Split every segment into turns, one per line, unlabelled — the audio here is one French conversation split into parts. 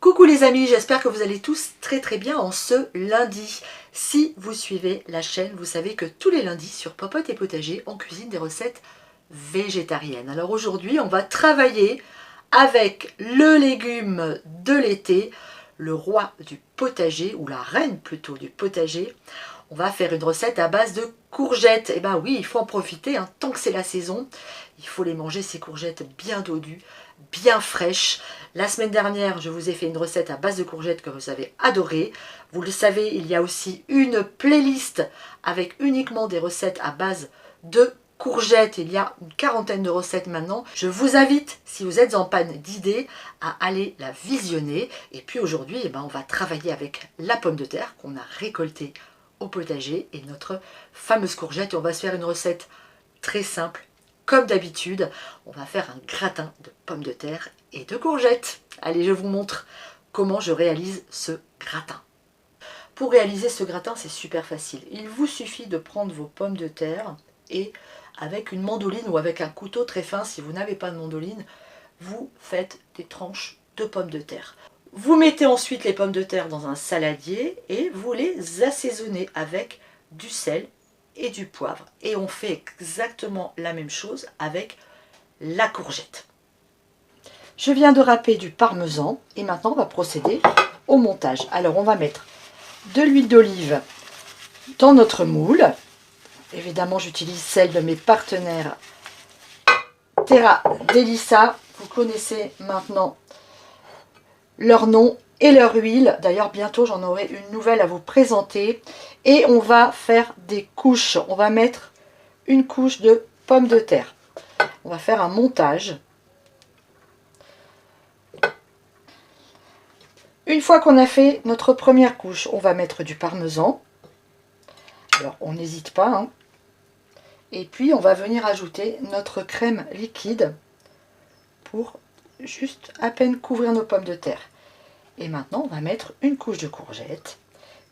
Coucou les amis, j'espère que vous allez tous très bien en ce lundi. Si vous suivez la chaîne, vous savez que tous les lundis sur Popote et Potager, on cuisine des recettes végétariennes. Alors aujourd'hui, on va travailler avec le légume de l'été, le roi du potager, ou la reine plutôt du potager. On va faire une recette à base de courgettes. Et ben oui, il faut en profiter, hein, tant que c'est la saison. Il faut les manger, ces courgettes bien dodues, bien fraîches. La semaine dernière, je vous ai fait une recette à base de courgettes que vous avez adorée. Vous le savez, il y a aussi une playlist avec uniquement des recettes à base de courgettes. Il y a une quarantaine de recettes maintenant. Je vous invite, si vous êtes en panne d'idées, à aller la visionner. Et puis aujourd'hui, eh ben, on va travailler avec la pomme de terre qu'on a récoltée au potager et notre fameuse courgette. Et on va se faire une recette très simple. Comme d'habitude, on va faire un gratin de pommes de terre et de courgettes. Allez, je vous montre comment je réalise ce gratin. Pour réaliser ce gratin, c'est super facile. Il vous suffit de prendre vos pommes de terre et avec une mandoline ou avec un couteau très fin, si vous n'avez pas de mandoline, vous faites des tranches de pommes de terre. Vous mettez ensuite les pommes de terre dans un saladier et vous les assaisonnez avec du sel et du poivre. Et on fait exactement la même chose avec la courgette. Je viens de râper du parmesan et maintenant on va procéder au montage. Alors on va mettre de l'huile d'olive dans notre moule. Évidemment j'utilise celle de mes partenaires Terra Delissa. Vous connaissez maintenant leur nom et leur huile. D'ailleurs bientôt j'en aurai une nouvelle à vous présenter. Et on va faire des couches. On va mettre une couche de pommes de terre. On va faire un montage. Une fois qu'on a fait notre première couche, on va mettre du parmesan. Alors on n'hésite pas, hein. Et puis on va venir ajouter notre crème liquide pour juste à peine couvrir nos pommes de terre. Et maintenant on va mettre une couche de courgettes.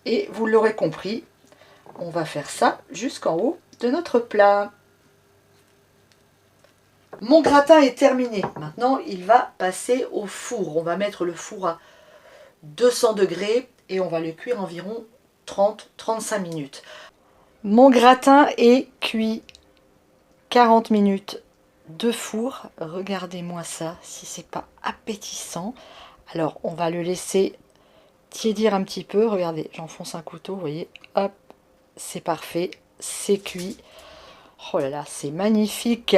Et vous l'aurez compris, on va faire ça jusqu'en haut de notre plat. Mon gratin est terminé. Maintenant, il va passer au four. On va mettre le four à 200 degrés et on va le cuire environ 30-35 minutes. Mon gratin est cuit 40 minutes de four. Regardez-moi ça, si c'est pas appétissant. Alors, on va le laisser tiédir un petit peu. Regardez, j'enfonce un couteau, vous voyez, hop, c'est parfait, c'est cuit. Oh là là, c'est magnifique.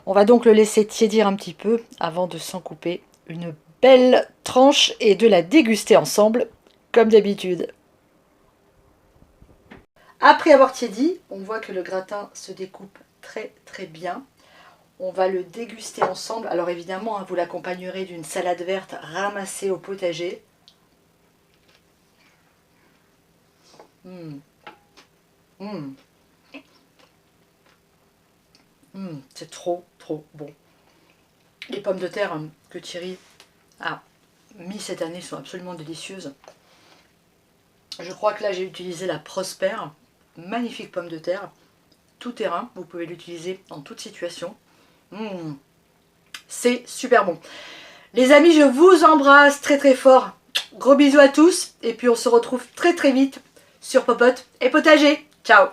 On va donc le laisser tiédir un petit peu avant de s'en couper une belle tranche et de la déguster ensemble, comme d'habitude. Après avoir tiédi, on voit que le gratin se découpe très bien. On va le déguster ensemble. Alors évidemment, hein, vous l'accompagnerez d'une salade verte ramassée au potager. C'est trop bon. Les pommes de terre que Thierry a mis cette année sont absolument délicieuses. Je crois que là j'ai utilisé la Prosper, magnifique pomme de terre, tout terrain, vous pouvez l'utiliser en toute situation. C'est super bon. Les amis, je vous embrasse très fort. Gros bisous à tous et puis on se retrouve très vite sur Popote et Potager. Ciao!